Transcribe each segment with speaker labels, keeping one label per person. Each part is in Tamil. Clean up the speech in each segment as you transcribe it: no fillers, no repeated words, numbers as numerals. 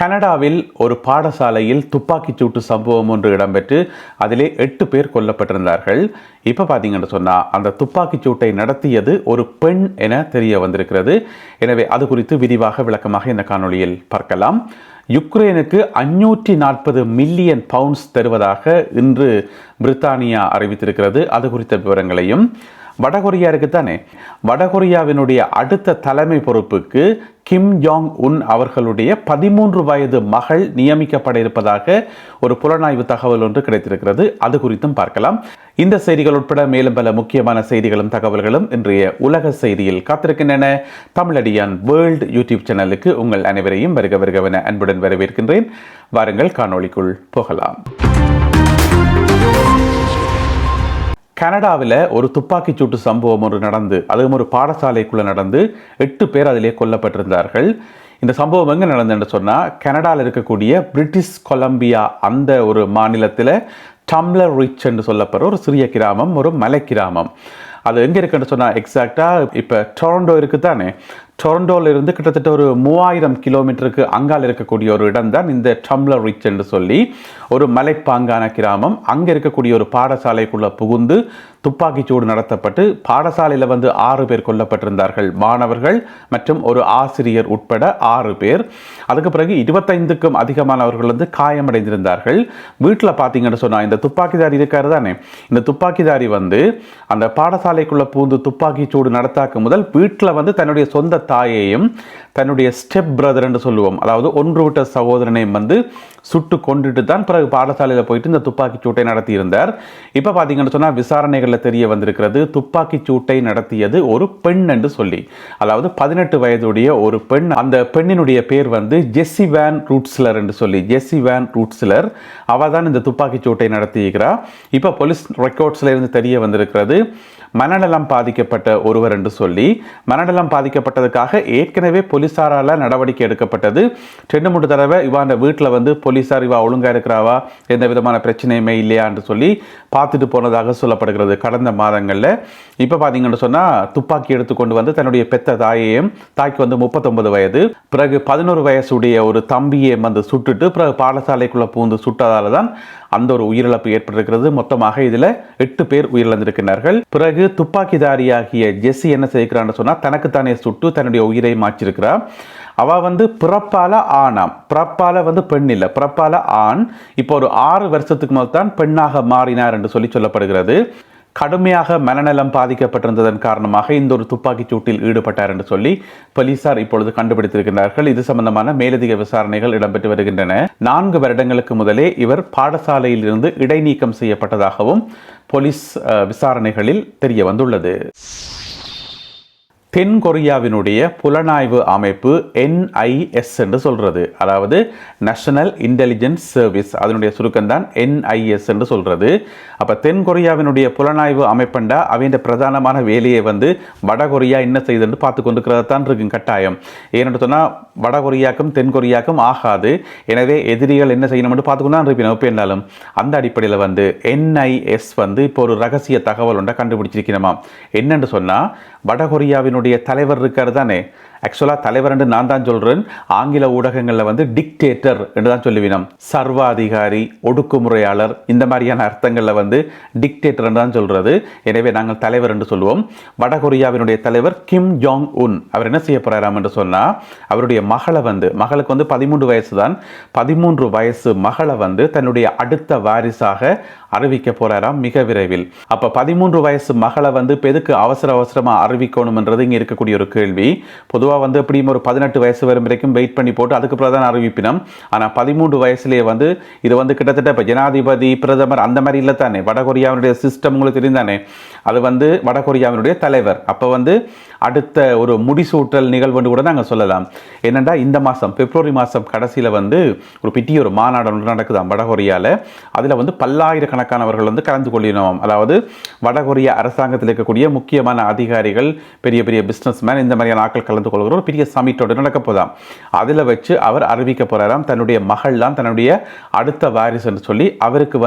Speaker 1: கனடாவில் ஒரு பாடசாலையில் துப்பாக்கிச் சூட்டு சம்பவம் ஒன்று இடம்பெற்று அதிலே 8 பேர் கொல்லப்பட்டிருந்தார்கள். இப்போ பார்த்தீங்கன்னு சொன்னால் அந்த துப்பாக்கிச் சூட்டை நடத்தியது ஒரு பெண் என தெரிய வந்திருக்கிறது. எனவே அது குறித்து விரிவாக விளக்கமாக இந்த காணொளியில் பார்க்கலாம். யுக்ரைனுக்கு 540 மில்லியன் பவுண்ட்ஸ் தருவதாக இன்று பிரித்தானியா அறிவித்திருக்கிறது. அது குறித்த விவரங்களையும், வடகொரியா இருக்குத்தானே, வடகொரியாவினுடைய அடுத்த தலைமை பொறுப்புக்கு கிம் ஜாங் உன் அவர்களுடைய 13 வயது மகள் நியமிக்கப்பட இருப்பதாக ஒரு புலனாய்வு தகவல் ஒன்று கிடைத்திருக்கிறது. அது குறித்தும் பார்க்கலாம். இந்த செய்திகள் உட்பட மேலும் பல முக்கியமான செய்திகளும் தகவல்களும் இன்றைய உலக செய்தியில் காத்திருக்கின்றன. தமிழடியான் வேர்ல்ட் யூடியூப் சேனலுக்கு உங்கள் அனைவரையும் வருக வருகவென அன்புடன் வரவேற்கின்றேன். வாருங்கள் காணொளிக்குள் போகலாம். கனடாவில் ஒரு துப்பாக்கிச் சூட்டு சம்பவம் ஒன்று நடந்து, அதுவும் ஒரு பாடசாலைக்குள்ளே நடந்து 8 பேர் அதிலே கொல்லப்பட்டிருந்தார்கள். இந்த சம்பவம் எங்கே நடந்துன்னு சொன்னால், கனடாவில் இருக்கக்கூடிய பிரிட்டிஷ் கொலம்பியா அந்த ஒரு மாநிலத்தில் டம்ளர் ரிச் என்று சொல்லப்படுற ஒரு சிறிய கிராமம், ஒரு மலை கிராமம். அது எங்கே இருக்குன்னு சொன்னால், எக்ஸாக்டாக இப்போ டொரண்டோ இருக்குது தானே, டொரண்டோவில் இருந்து கிட்டத்தட்ட ஒரு 3000 கிலோமீட்டருக்கு அங்கால் இருக்கக்கூடிய ஒரு இடம் தான் இந்த டம்ளர் ரிச் என்று சொல்லி ஒரு மலைப்பாங்கான கிராமம். அங்கே இருக்கக்கூடிய ஒரு பாடசாலைக்குள்ளே புகுந்து துப்பாக்கிச்சூடு நடத்தப்பட்டு பாடசாலையில் 6 பேர் கொல்லப்பட்டிருந்தார்கள். மாணவர்கள் மற்றும் ஒரு ஆசிரியர் உட்பட 6 பேர். அதுக்கு பிறகு 25க்கும் அதிகமானவர்கள் காயமடைந்திருந்தார்கள். வீட்டில் பார்த்தீங்கன்னு சொன்னால், இந்த துப்பாக்கிதாரி இருக்காரு தானே, இந்த துப்பாக்கிதாரி அந்த பாடசாலைக்குள்ளே புகுந்து துப்பாக்கிச்சூடு நடத்தாக்கு முதல் வீட்டில் தன்னுடைய சொந்த தாயையும் தன்னுடைய ஸ்டெப் பிரதர் என்று சொல்லுவோம், அதாவது ஒன்று விட்ட சகோதரனையும் சுட்டு கொண்டுட்டு தான் பிறகு பாடசாலையில் போயிட்டு இந்த துப்பாக்கிச் சூட்டை நடத்தியிருந்தார். இப்போ பார்த்தீங்கன்னு சொன்னால் விசாரணைகளில் தெரிய வந்திருக்கிறது, துப்பாக்கிச் சூட்டை நடத்தியது ஒரு பெண் என்று சொல்லி, அதாவது 18 வயதுடைய ஒரு பெண். அந்த பெண்ணினுடைய பேர் ஜெஸ்ஸி வேன் ரூட்ஸ்லர் என்று சொல்லி, ஜெஸ்ஸி வேன் ரூட்ஸ்லர். அவள் தான் இந்த துப்பாக்கிச் சூட்டை நடத்தியிருக்கிறார். இப்போ போலீஸ் ரெக்கார்ட்ஸில் இருந்து தெரிய வந்திருக்கிறது, மனநலம் பாதிக்கப்பட்ட ஒருவர் என்று சொல்லி. மனநலம் பாதிக்கப்பட்டதுக்காக ஏற்கனவே போலீசாரால் நடவடிக்கை எடுக்கப்பட்டது. 2-3 தடவை இவாண்ட வீட்டில் போலீசார் இவா ஒழுங்காக இருக்கிறாவா, எந்த விதமான பிரச்சனையுமே இல்லையா என்று சொல்லி பார்த்துட்டு போனதாக சொல்லப்படுகிறது கடந்த மாதங்களில். இப்போ பார்த்தீங்கன்னு சொன்னால், துப்பாக்கி எடுத்துக்கொண்டு தன்னுடைய பெத்த தாயையும், தாய்க்கு 39 வயது, பிறகு 11 வயசுடைய ஒரு தம்பியை சுட்டுட்டு பிறகு பாடசாலைக்குள்ளே பூந்து சுட்டதால் தான் அந்த ஒரு உயிரிழப்பு ஏற்பட்டிருக்கிறது. மொத்தமாக இதில் 8 பேர் உயிரிழந்திருக்கிறார்கள். பிறகு துப்பாக்கிதாரியாகிய ஜெஸ்ஸி என்ன செய்கிறான்னு சொன்னால், தனக்குத்தானே சுட்டு தன்னுடைய உயிரை மாற்றிருக்கிறார். அவள் பிறப்பால ஆனாம், பிறப்பால பெண் இல்லை, பிறப்பால ஆண். இப்போ ஒரு 6 வருஷத்துக்கு முதல் தான் பெண்ணாக மாறினார் என்று சொல்லப்படுகிறது. கடுமையாக மனநலம் பாதிக்கப்பட்டிருந்ததன் காரணமாக இந்த ஒரு துப்பாக்கிச் சூட்டில் ஈடுபட்டார் என்று சொல்லி போலீசார் இப்பொழுது கண்டுபிடித்திருக்கிறார்கள். இது சம்பந்தமான மேலதிக விசாரணைகள் இடம்பெற்று வருகின்றன. 4 வருடங்களுக்கு முதலே இவர் பாடசாலையில் இருந்து இடைநீக்கம் செய்யப்பட்டதாகவும் போலீஸ் விசாரணைகளில் தெரிய வந்துள்ளது. தென் கொரியாவினுடைய புலனாய்வு அமைப்பு NIS என்று சொல்றது, அதாவது நேஷனல் இன்டெலிஜென்ஸ் சர்வீஸ், அதனுடைய சுருக்கம் தான் NIS என்று சொல்றது. அப்ப தென் கொரியாவினுடைய புலனாய்வு அமைப்பண்டா அவன் பிரதானமான வேலையை வடகொரியா என்ன செய்யுதுன்னு பார்த்து கொண்டிருக்கிறதா தான் இருக்கும் கட்டாயம். ஏன்னு சொன்னா, வடகொரியாக்கும் தென் கொரியாக்கும் ஆகாது. எனவே எதிரிகள் என்ன செய்யணும்னு பார்த்துக்கொண்டு இருப்பினும் இருந்தாலும் அந்த அடிப்படையில் NIS இப்போ ஒரு ரகசிய தகவல் ஒன்றை கண்டுபிடிச்சிருக்கணுமா. என்னன்னு சொன்னா, வடகொரியாவினுடைய தலைவர் இருக்காரு தானே, ஆக்சுவலா தலைவர் என்று நான் தான் சொல்றேன், ஆங்கில ஊடகங்களில் டிக்டேட்டர் என்று தான் சொல்லுவினோம். சர்வாதிகாரி, ஒடுக்குமுறையாளர், இந்த மாதிரியான அர்த்தங்களில் டிக்டேட்டர் என்று தான் சொல்றது. எனவே நாங்கள் தலைவர் என்று சொல்லுவோம். வடகொரியாவினுடைய தலைவர் கிம் ஜாங் உன் அவர் என்ன செய்ய போறாராம் என்று சொன்னா, அவருடைய மகளை மகளுக்கு 13 வயசு தான், 13 வயசு மகளை தன்னுடைய அடுத்த வாரிசாக அறிவிக்க போறாராம் மிக விரைவில். அப்ப 13 வயசு மகளை எதுக்கு அவசரமா அறிவிக்கணும் என்றது இங்க இருக்கக்கூடிய ஒரு கேள்வி. பொதுவாக எப்படியும் ஒரு 18 வயசு வரும் வரைக்கும் வெயிட் பண்ணி போட்டு அதுக்கு பிரதான் அறிவிப்பினம். ஆனா 13 வயசுலேயே இது கிட்டத்தட்ட இப்ப ஜனாதிபதி, பிரதமர் அந்த மாதிரி இல்லை தானே. வடகொரியாவினுடைய சிஸ்டம் உங்களுக்கு தெரிந்தானே, அது வடகொரியாவினுடைய தலைவர். அப்ப அடுத்த ஒரு முடிசூட்டல் நிகழ்வு கூட நாங்கள் சொல்லலாம். என்னென்னா, இந்த மாதம் பிப்ரவரி மாதம் கடைசியில் ஒரு பெரிய ஒரு மாநாடு ஒன்று நடக்குதாம் வடகொரியாவில். அதில் பல்லாயிரக்கணக்கானவர்கள் கலந்து கொள்ளணும். அதாவது வடகொரியா அரசாங்கத்தில் இருக்கக்கூடிய முக்கியமான அதிகாரிகள், பெரிய பெரிய பிஸ்னஸ்மேன், இந்த மாதிரியான ஆட்கள் கலந்து கொள்கிற ஒரு பெரிய சமிட்டோடு நடக்க போதாம். அதில் வச்சு அவர் அறிவிக்க போகிறாராம் தன்னுடைய மகள் தான் தன்னுடைய அடுத்த வாரிசு என்று சொல்லி. அவருக்கு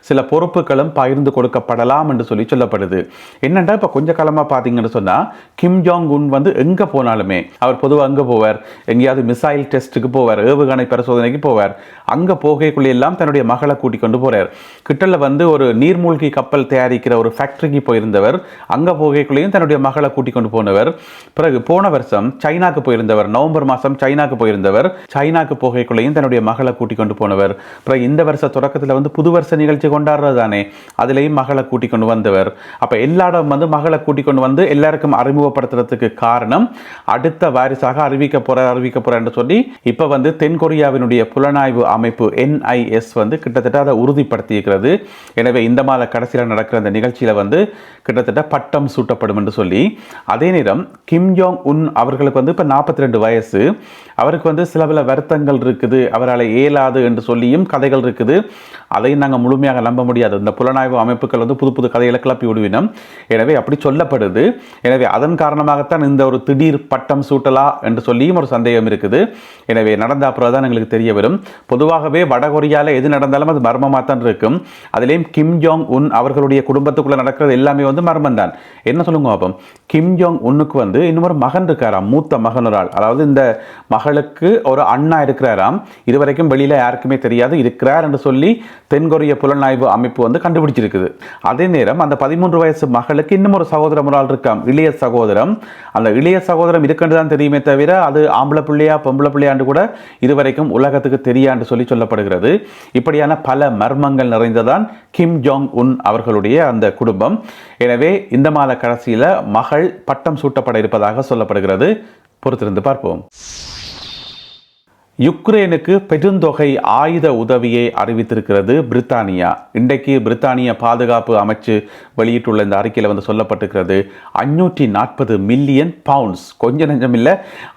Speaker 1: சில பொறுப்புகளும் பகிர்ந்து கொடுக்கப்படலாம் என்று சொல்லப்படுது. என்னென்னா, இப்போ கொஞ்ச காலமாக பார்த்தீங்கன்னு சொன்னால், கிம் ஜாங் உன் வந்து எங்கே போனாலுமே அவர் பொதுவாக அங்கே போவார், எங்கேயாவது மிசைல் டெஸ்ட்டுக்கு போவார், ஏவுகணை பரிசோதனைக்கு போவார். அங்கே போகைக்குள்ளே எல்லாம் தன்னுடைய மகளை கூட்டிக் கொண்டு போகிறார். கிட்டல வந்து ஒரு நீர்மூழ்கி கப்பல் தயாரிக்கிற ஒரு ஃபேக்டரிக்கு போயிருந்தவர். அங்கே போகைக்குள்ளேயும் தன்னுடைய மகளை கூட்டிக் கொண்டு போனவர். பிறகு போன வருஷம் சைனாக்கு போயிருந்தவர், நவம்பர் மாதம் சைனாக்கு போயிருந்தவர். சைனாக்கு போகைக்குள்ளேயும் தன்னுடைய மகளை கூட்டிக் கொண்டு போனவர். பிறகு இந்த வருஷ தொடக்கத்தில் வந்து புது வருஷ நிகழ்ச்சி கொண்டாடுறது தானே, அதுலேயும் மகளை கூட்டிக் கொண்டு வந்தவர். அப்போ எல்லா இடம் வந்து மகளை கூட்டிக் கொண்டு வந்து எல்லாருக்கும் அறிமுகப்படுத்துறதுக்கு காரணம் அடுத்த வாரிசாக அறிவிக்க போற என்று சொல்லி இப்ப வந்து தென்கொரியாவினுடைய புலனாய்வு அமைப்பு NIS வந்து கிட்டத்தட்ட அதை உறுதிப்படுத்தியிருக்கிறது. எனவே இந்த மாத கடைசியில் நடக்கிற அந்த நிகழ்ச்சியில வந்து கிட்டத்தட்ட பட்டம் சூட்டப்படும் என்று சொல்லி, அதே நேரம் கிம் ஜாங் உன் அவர்களுக்கு வந்து இப்ப 42 வயசு. அவருக்கு வந்து சில பல வருத்தங்கள் இருக்குது, அவரால் இயலாது என்று சொல்லியும் கதைகள் இருக்குது. அதையும் நாங்கள் முழுமையாக நம்ப முடியாது. இந்த புலனாய்வு அமைப்புகள் வந்து புது புது கதைகளை கிளப்பி விடுவினோம். எனவே அப்படி சொல்லப்படுது. எனவே அதன் காரணமாகத்தான் இந்த ஒரு திடீர் பட்டம் சூட்டலா என்று சொல்லியும் ஒரு சந்தேகம் இருக்குது. எனவே நடந்த அப்புறம் தான் எங்களுக்கு தெரிய வரும். பொதுவாகவே வடகொரியாவில் எது நடந்தாலும் அது மர்மமாக தான் இருக்கும். அதுலேயும் கிம் ஜாங் உன் அவர்களுடைய குடும்பத்துக்குள்ள நடக்கிறது எல்லாமே வந்து மர்மம் தான். என்ன சொல்லுங்க பாப்போம். கிம் ஜாங் உன்னுக்கு வந்து இன்னொரு மகன் இருக்காராம், மூத்த மகன் ஒரு ஆள். அதாவது இந்த மகளுக்கு ஒரு அண்ணா இருக்கிறாராம். இதுவரைக்கும் வெளியில யாருக்குமே தெரியாது, இருக்கிறார் என்று சொல்லி தென்கொரிய புலனாய்வு அமைப்பு வந்து கண்டுபிடிச்சிருக்குது. அதே நேரம் அந்த 13 வயசு மகளுக்கு இன்னும் ஒரு சகோதரம் ஒரு ஆள் இருக்காம், இளைய சகோதரம். அந்த இளைய சகோதரம் இருக்குன்னு தான் தெரியுமே தவிர அது ஆம்பளை பிள்ளையா பொம்பளை பிள்ளையாண்டு கூட இதுவரைக்கும் உலகத்துக்கு தெரியாண்டு சொல்லி சொல்லப்படுகிறது. இப்படியான பல மர்மங்கள் நிறைந்ததான் கிம் ஜாங் உன் அவர்களுடைய அந்த குடும்பம். எனவே இந்த மாத கடைசியில மகள் பட்டம் சூட்டப்பட இருப்பதாக சொல்லப்படுகிறது. பொறுத்திருந்து பார்ப்போம். யுக்ரைனுக்கு பெருந்தொகை ஆயுத உதவியை அறிவித்திருக்கிறது பிரித்தானியா. இன்றைக்கு பிரித்தானிய பாதுகாப்பு அமைச்சு வெளியிட்டுள்ள இந்த அறிக்கையில் வந்து சொல்லப்பட்டிருக்கிறது 540 மில்லியன் பவுண்ட்ஸ், கொஞ்ச நெஞ்சம் இல்லை,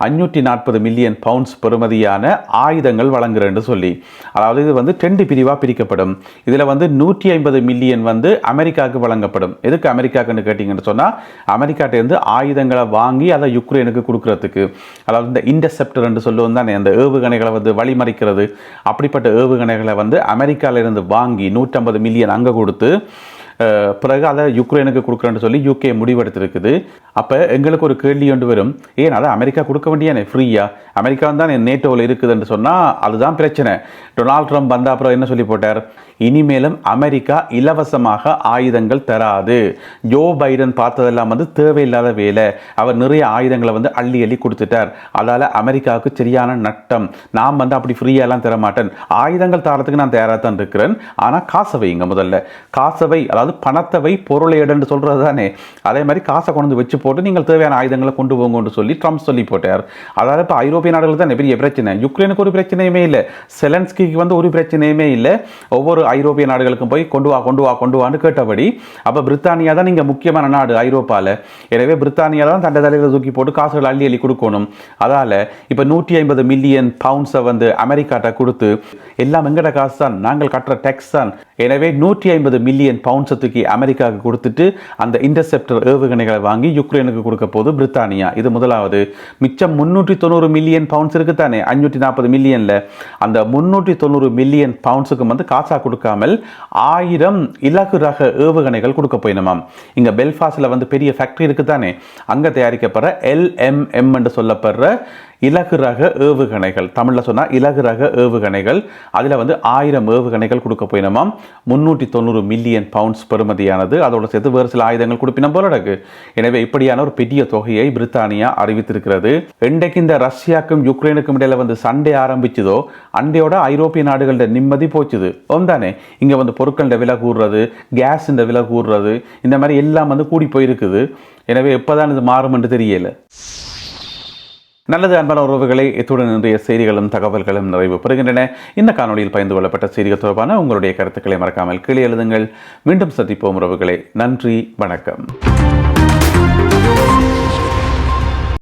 Speaker 1: 540 மில்லியன் பவுண்ட்ஸ் பெறுமதியான ஆயுதங்கள் வழங்குறேன்னு சொல்லி. அதாவது இது வந்து 2 பிரிவாக பிரிக்கப்படும். இதில் வந்து 150 மில்லியன் வந்து அமெரிக்காவுக்கு வழங்கப்படும். எதுக்கு அமெரிக்காவுக்குன்னு கேட்டிங்கன்னு சொன்னால், அமெரிக்காட்டிலிருந்து ஆயுதங்களை வாங்கி அதை யுக்ரைனுக்கு கொடுக்கறதுக்கு. அதாவது இந்த இன்டர்செப்டர் என்று சொல்லுவோம் தானே, அந்த ஏவுகணைகளை வந்து வழிமறிக்கிறது. அப்படிப்பட்ட ஏவுகணைகளை வந்து அமெரிக்காவிலிருந்து வாங்கி 150 மில்லியன் அங்கே கொடுத்து பிறகு அதை யுக்ரைனுக்கு கொடுக்குறேன்னு சொல்லி UK முடிவெடுத்திருக்குது. அப்போ எங்களுக்கு ஒரு கேள்வி ஒன்று வரும், ஏன் அதை அமெரிக்கா கொடுக்க வேண்டியானே ஃப்ரீயா? அமெரிக்கா தான் நேட்டோவில் இருக்குதுன்னு சொன்னால் அதுதான் பிரச்சனை. டொனால்ட் ட்ரம்ப் வந்த அப்புறம் என்ன சொல்லி போட்டார், இனிமேலும் அமெரிக்கா இலவசமாக ஆயுதங்கள் தராது. ஜோ பைடன் பார்த்ததெல்லாம் வந்து தேவையில்லாத வேலை, அவர் நிறைய ஆயுதங்களை வந்து அள்ளி அள்ளி கொடுத்துட்டார், அதால் அமெரிக்காவுக்கு சரியான நட்டம், நான் வந்து அப்படி ஃப்ரீயாலாம் தர மாட்டேன், ஆயுதங்கள் தரத்துக்கு நான் தயாராக தான் இருக்கிறேன், ஆனால் காசை வைங்க, முதல்ல காசை வை, அதாவது பணத்தை வை, பொருளை எடுன்னு சொல்கிறது தானே, அதே மாதிரி காசை கொண்டு வச்சு போட்டு நீங்கள் தேவையான ஆயுதங்களை கொண்டு போங்கன்னு சொல்லி ட்ரம்ப் சொல்லி போட்டார். அதாவது இப்போ ஐரோப்பிய நாடுகள் தான் பெரிய பிரச்சனை. யுக்ரைனுக்கு ஒரு பிரச்சனையுமே இல்லை, செலன்ஸ்கிக்கு வந்து ஒரு பிரச்சனையுமே இல்லை. ஒவ்வொரு ஐரோப்பிய நாடுகளுக்கும் போய் கொண்டு வான்னு கேட்டபடி. அப்போ பிரித்தானியா தான் இங்கே முக்கியமான நாடு ஐரோப்பாவில். எனவே பிரித்தானியா தான் தண்டை தலையில் தூக்கி போட்டு காசுகள் அள்ளி அள்ளி கொடுக்கணும். அதால் இப்போ 150 மில்லியன் பவுண்ட்ஸை வந்து அமெரிக்காட்ட கொடுத்து, எல்லாம் எங்கட காசு தான், நாங்கள் கட்டுற டேக்ஸ் தான். எனவே 150 மில்லியன் பவுண்ட்ஸை தூக்கி அமெரிக்காவுக்கு கொடுத்துட்டு அந்த இன்டர்செப்டர் ஏவுகணைகளை வாங்கி யுக்ரைனுக்கு கொடுக்க போது பிரித்தானியா. இது முதலாவது. மிச்சம் 390 மில்லியன் பவுண்ட்ஸ் இருக்கு தானே 540 மில்லியன்ல, அந்த 390 மில்லியன் பவுண்ட்ஸுக்கு வந்து காசா கொடுக்காமல் 1000 இலகு ரக ஏவுகணைகள் கொடுக்க போயினமாம். இங்க பெல்ஃபாஸ்ட்ல வந்து பெரிய ஃபேக்டரி இருக்கு தானே, அங்க தயாரிக்கப்படுற LMM என்று சொல்லப்படுற இலகு ரக ஏவுகணைகள், தமிழில் சொன்னால் இலகு ரக ஏவுகணைகள், அதில் வந்து 1000 ஏவுகணைகள் கொடுக்க போயினமாம். 390 மில்லியன் பவுண்ட்ஸ் பெறுமதியானது. அதோடு சேர்த்து வேறு சில ஆயுதங்கள் கொடுப்பினம் போல இருக்கு. எனவே இப்படியான ஒரு பெரிய தொகையை பிரித்தானியா அறிவித்திருக்கிறது. இன்றைக்கு இந்த ரஷ்யாவுக்கும் யுக்ரைனுக்கும் இடையில வந்து சண்டை ஆரம்பிச்சதோ அண்டையோட ஐரோப்பிய நாடுகளோட நிம்மதி போச்சுது. தானே இங்கே வந்து பொருட்களோட விலை கூடுறது, கேஸ் விலை கூடுறது, இந்த மாதிரி எல்லாம் வந்து கூடி போயிருக்குது. எனவே எப்போதான் இது மாறும் என்று தெரியல. நல்லது அன்பான உறவுகளை, இத்துடன் இன்றைய செய்திகளும் தகவல்களும் நிறைவு பெறுகின்றன. இந்த காணொலியில் பகிர்ந்து கொள்ளப்பட்ட செய்திகள் தொடர்பான உங்களுடைய கருத்துக்களை மறக்காமல் கீழே எழுதுங்கள். மீண்டும் சந்திப்போம் உறவுகளை. நன்றி, வணக்கம்.